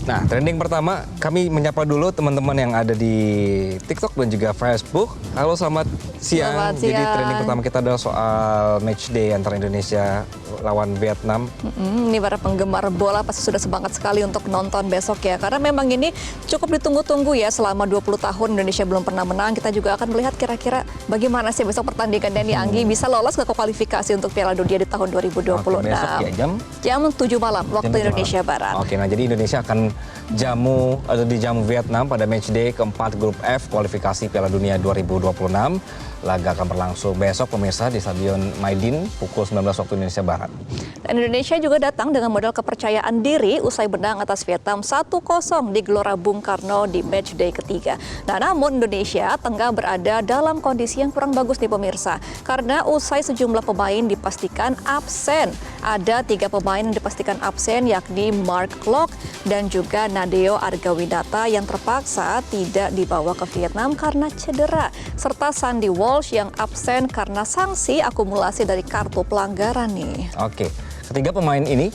Nah, trending pertama, kami menyapa dulu teman-teman yang ada di TikTok dan juga Facebook. Halo, selamat siang. Selamat siang. Jadi trending pertama kita adalah soal match day antara Indonesia lawan Vietnam. Ini para penggemar bola pasti sudah semangat sekali untuk nonton besok ya. Karena memang ini cukup ditunggu-tunggu ya, selama 20 tahun Indonesia belum pernah menang. Kita juga akan melihat kira-kira bagaimana sih besok pertandingannya nih Anggi. Bisa lolos ke kualifikasi untuk Piala Dunia di tahun 2026. Oke, besok ya jam 7 malam waktu Indonesia Barat. Oke, nah jadi Indonesia akan dijamu Vietnam pada match day keempat grup F kualifikasi Piala Dunia 2026. Laga akan berlangsung besok pemirsa di Stadion Maidin pukul 19 waktu Indonesia Barat. Dan Indonesia juga datang dengan modal kepercayaan diri usai menang atas Vietnam 1-0 di Gelora Bung Karno di match day ketiga. Nah, namun Indonesia tengah berada dalam kondisi yang kurang bagus nih pemirsa. Karena usai sejumlah pemain dipastikan absen. Ada 3 pemain yang dipastikan absen yakni Mark Klok dan juga Nadeo Argawinata yang terpaksa tidak dibawa ke Vietnam karena cedera. Serta Sandy Walsh yang absen karena sanksi akumulasi dari kartu pelanggaran nih. Oke, ketiga pemain ini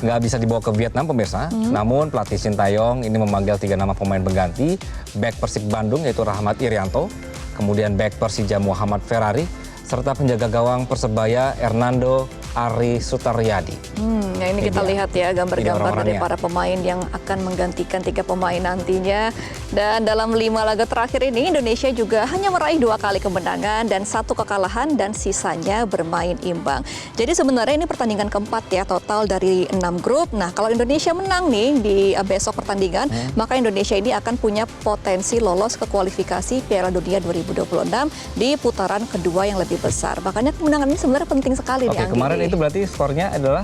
nggak bisa dibawa ke Vietnam pemirsa. Namun pelatih Sintayong ini memanggil 3 nama pemain pengganti. Bek Persib Bandung yaitu Rahmat Irianto, kemudian bek Persija Muhammad Ferrari, serta penjaga gawang Persebaya Hernando Ari Sutaryadi. Nah ini kita lihat ya gambar-gambar dari para pemain yang akan menggantikan 3 pemain nantinya. Dan dalam 5 laga terakhir ini Indonesia juga hanya meraih 2 kali kemenangan dan 1 kekalahan dan sisanya bermain imbang. Jadi sebenarnya ini pertandingan keempat ya total dari 6 grup. Nah kalau Indonesia menang nih di besok pertandingan, maka Indonesia ini akan punya potensi lolos ke kualifikasi Piala Dunia 2026 di putaran kedua yang lebih besar. Makanya kemenangan ini sebenarnya penting sekali nih Anggi. Kemarin itu berarti skornya adalah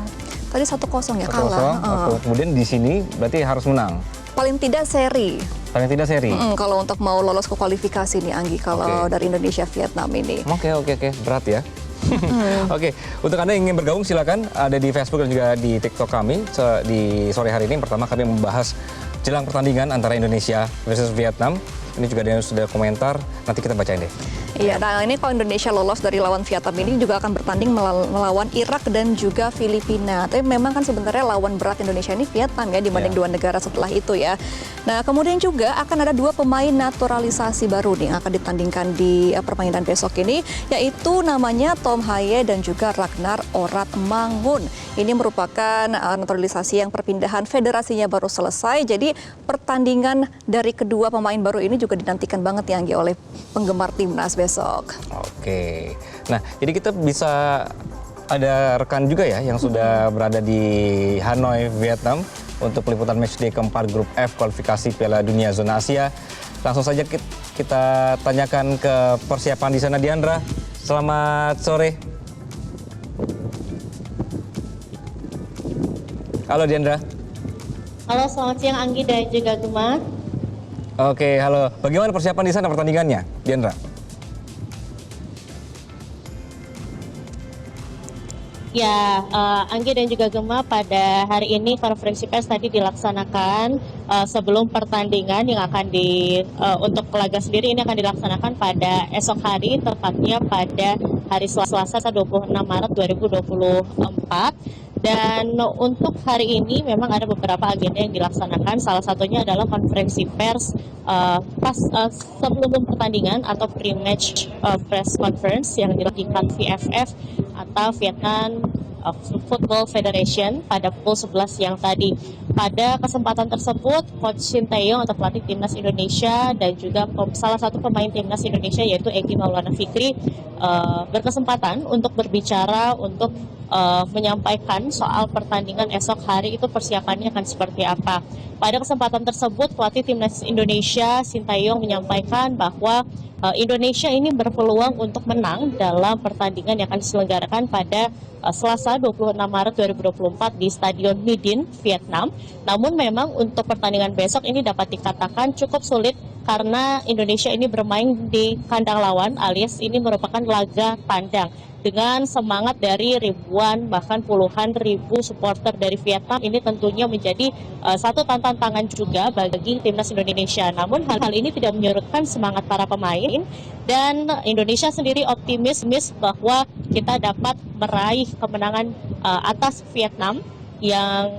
tadi 1-0 ya 1-0. kalah. Kemudian di sini berarti harus menang. Paling tidak seri. Paling tidak seri. Kalau untuk mau lolos ke kualifikasi nih Anggi, kalau dari Indonesia Vietnam ini. Oke, berat ya. Oke, untuk Anda yang ingin bergabung silakan ada di Facebook dan juga di TikTok kami di sore hari ini. Pertama kami membahas jelang pertandingan antara Indonesia versus Vietnam. Ini juga ada yang sudah komentar, nanti kita bacain deh. Iya, nah ini kalau Indonesia lolos dari lawan Vietnam ini juga akan bertanding melawan Irak dan juga Filipina. Tapi memang kan sebenarnya lawan berat Indonesia ini Vietnam ya dibanding 2 negara setelah itu ya. Nah kemudian juga akan ada 2 pemain naturalisasi baru nih yang akan ditandingkan di permainan besok ini, yaitu namanya Tom Haye dan juga Ragnar Orat Mangun. Ini merupakan naturalisasi yang perpindahan federasinya baru selesai. Jadi pertandingan dari kedua pemain baru ini juga dinantikan banget ya Anggi oleh penggemar timnas besok. Oke, nah jadi kita bisa ada rekan juga ya yang sudah berada di Hanoi, Vietnam untuk peliputan matchday keempat grup F kualifikasi Piala Dunia Zona Asia. Langsung saja kita tanyakan ke persiapan di sana. Diandra, selamat sore. Halo Diandra. Halo, selamat siang Anggi dan juga Gema. Oke, halo. Bagaimana persiapan di sana pertandingannya, Diandra? Ya, Anggi dan juga Gema, pada hari ini konferensi pers tadi dilaksanakan sebelum pertandingan yang akan untuk laga sendiri ini akan dilaksanakan pada esok hari, tepatnya pada hari Selasa 26 Maret 2024. Dan untuk hari ini memang ada beberapa agenda yang dilaksanakan. Salah satunya adalah konferensi pers sebelum pertandingan atau pre-match press conference yang dilakukan VFF atau Vietnam Football Federation pada pukul 11 siang tadi. Pada kesempatan tersebut, Coach Sintayong atau pelatih timnas Indonesia dan juga salah satu pemain timnas Indonesia yaitu Egy Maulana Fikri berkesempatan untuk berbicara untuk menyampaikan soal pertandingan esok hari itu persiapannya akan seperti apa. Pada kesempatan tersebut, pelatih timnas Indonesia Sintayong menyampaikan bahwa Indonesia ini berpeluang untuk menang dalam pertandingan yang akan diselenggarakan pada Selasa 26 Maret 2024 di Stadion Midin, Vietnam. Namun memang untuk pertandingan besok ini dapat dikatakan cukup sulit karena Indonesia ini bermain di kandang lawan, alias ini merupakan laga tandang. Dengan semangat dari ribuan bahkan puluhan ribu supporter dari Vietnam, ini tentunya menjadi satu tantangan juga bagi timnas Indonesia. Namun hal ini tidak menyurutkan semangat para pemain dan Indonesia sendiri optimis bahwa kita dapat meraih kemenangan atas Vietnam yang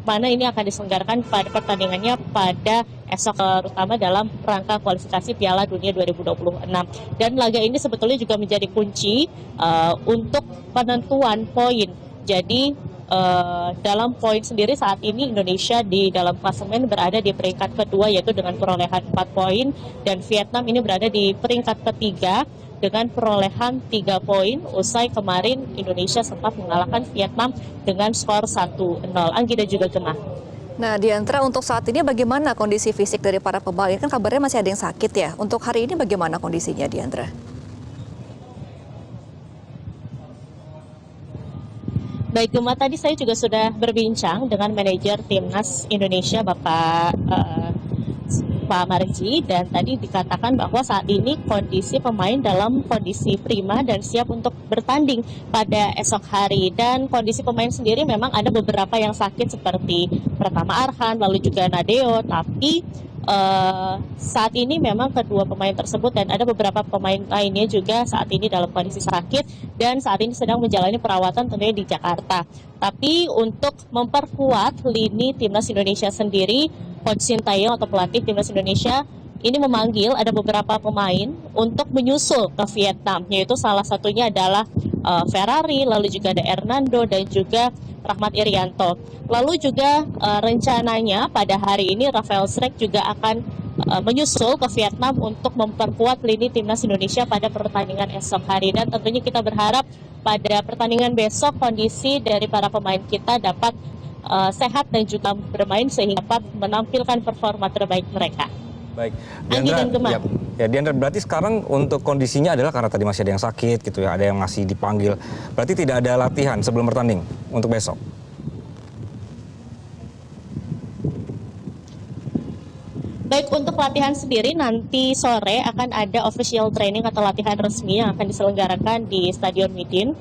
mana ini akan diselenggarakan pada pertandingannya pada esok, terutama dalam rangka kualifikasi Piala Dunia 2026. Dan laga ini sebetulnya juga menjadi kunci untuk penentuan poin. Jadi dalam poin sendiri saat ini Indonesia di dalam klasemen berada di peringkat kedua, yaitu dengan perolehan 4 poin, dan Vietnam ini berada di peringkat ketiga dengan perolehan 3 poin, usai kemarin Indonesia sempat mengalahkan Vietnam dengan skor 1-0. Anggi dan juga Gemma. Nah, Diandra, untuk saat ini bagaimana kondisi fisik dari para pemain? Kan kabarnya masih ada yang sakit ya. Untuk hari ini bagaimana kondisinya, Diandra? Baik, Gemma, tadi saya juga sudah berbincang dengan manajer Timnas Indonesia, Pak Marji, dan tadi dikatakan bahwa saat ini kondisi pemain dalam kondisi prima dan siap untuk bertanding pada esok hari. Dan kondisi pemain sendiri memang ada beberapa yang sakit seperti pertama Arhan, lalu juga Nadeo, tapi saat ini memang kedua pemain tersebut dan ada beberapa pemain lainnya juga saat ini dalam kondisi sakit dan saat ini sedang menjalani perawatan tentunya di Jakarta. Tapi untuk memperkuat lini Timnas Indonesia sendiri, Coach Sintayong atau pelatih Timnas Indonesia ini memanggil ada beberapa pemain untuk menyusul ke Vietnam, yaitu salah satunya adalah Ferrari, lalu juga ada Hernando dan juga Rahmat Irianto. Lalu juga rencananya pada hari ini Rafael Strijk juga akan menyusul ke Vietnam untuk memperkuat lini Timnas Indonesia pada pertandingan esok hari. Dan tentunya kita berharap pada pertandingan besok kondisi dari para pemain kita dapat sehat dan juga bermain sehingga dapat menampilkan performa terbaik mereka. Baik, Anggi dan Gemma. ya Diandra, berarti sekarang untuk kondisinya adalah karena tadi masih ada yang sakit gitu ya, ada yang masih dipanggil. Berarti tidak ada latihan sebelum bertanding untuk besok. Baik, untuk latihan sendiri nanti sore akan ada official training atau latihan resmi yang akan diselenggarakan di Stadion Midin.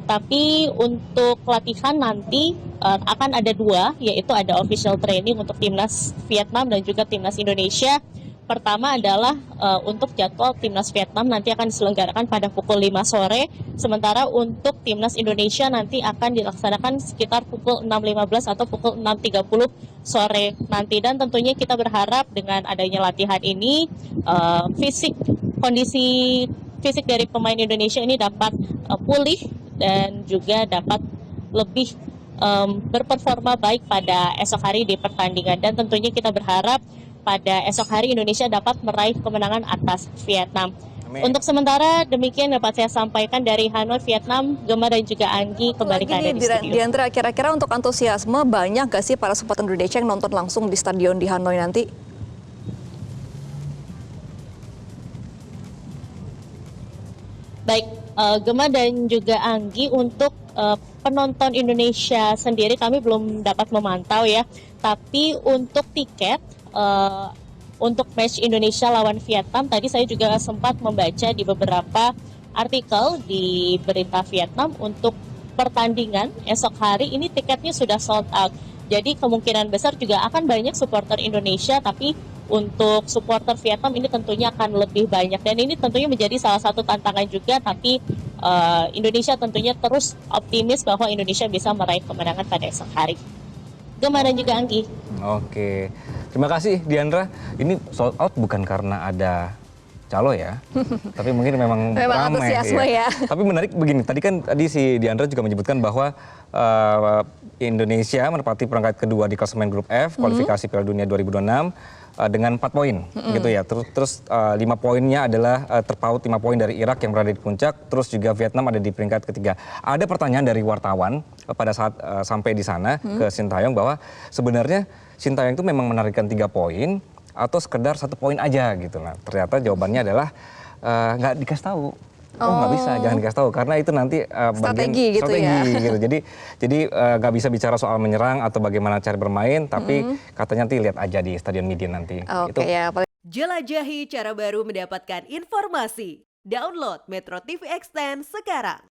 Tapi untuk latihan nanti akan ada 2, yaitu ada official training untuk Timnas Vietnam dan juga Timnas Indonesia. Pertama adalah untuk jadwal Timnas Vietnam nanti akan diselenggarakan pada pukul 5 sore, sementara untuk Timnas Indonesia nanti akan dilaksanakan sekitar pukul 6.15 atau pukul 6.30 sore nanti. Dan tentunya kita berharap dengan adanya latihan ini, kondisi fisik dari pemain Indonesia ini dapat pulih dan juga dapat lebih berperforma baik pada esok hari di pertandingan. Dan tentunya kita berharap pada esok hari Indonesia dapat meraih kemenangan atas Vietnam. Amin. Untuk sementara demikian dapat saya sampaikan dari Hanoi, Vietnam. Gemma dan juga Anggi kembali ke Anda di studio. Diandra, kira-kira untuk antusiasme banyak gak sih para supporter Indonesia yang nonton langsung di stadion di Hanoi nanti? Baik, Gemma dan juga Anggi, untuk penonton Indonesia sendiri kami belum dapat memantau ya. Tapi untuk tiket untuk match Indonesia lawan Vietnam, tadi saya juga sempat membaca di beberapa artikel di berita Vietnam, untuk pertandingan esok hari ini tiketnya sudah sold out. Jadi kemungkinan besar juga akan banyak supporter Indonesia, tapi untuk supporter Vietnam ini tentunya akan lebih banyak. Dan ini tentunya menjadi salah satu tantangan juga, tapi Indonesia tentunya terus optimis bahwa Indonesia bisa meraih kemenangan pada esok hari. Gemma dan juga Anggi. Oke, terima kasih Diandra. Ini sold out bukan karena ada calo ya, tapi mungkin memang ramai antusiasme ya. Tapi menarik begini, tadi si Diandra juga menyebutkan bahwa Indonesia menempati perangkat kedua di klasemen grup F kualifikasi Piala Dunia 2026 dengan 4 poin gitu ya. Terus 5 poinnya adalah terpaut 5 poin dari Irak yang berada di puncak, terus juga Vietnam ada di peringkat ketiga. Ada pertanyaan dari wartawan pada saat sampai di sana ke Sintayong bahwa sebenarnya Sintayong itu memang menarikkan 3 poin atau sekedar 1 poin aja gitu. Nah, ternyata jawabannya adalah nggak dikasih tahu. Oh, nggak bisa, jangan dikasih tahu karena itu nanti strategi gitu ya. gitu. Jadi nggak bisa bicara soal menyerang atau bagaimana cara bermain, tapi katanya nanti lihat aja di Stadion Midin nanti. Oke, ya. Jelajahi cara baru mendapatkan informasi. Download Metro TV Extend sekarang.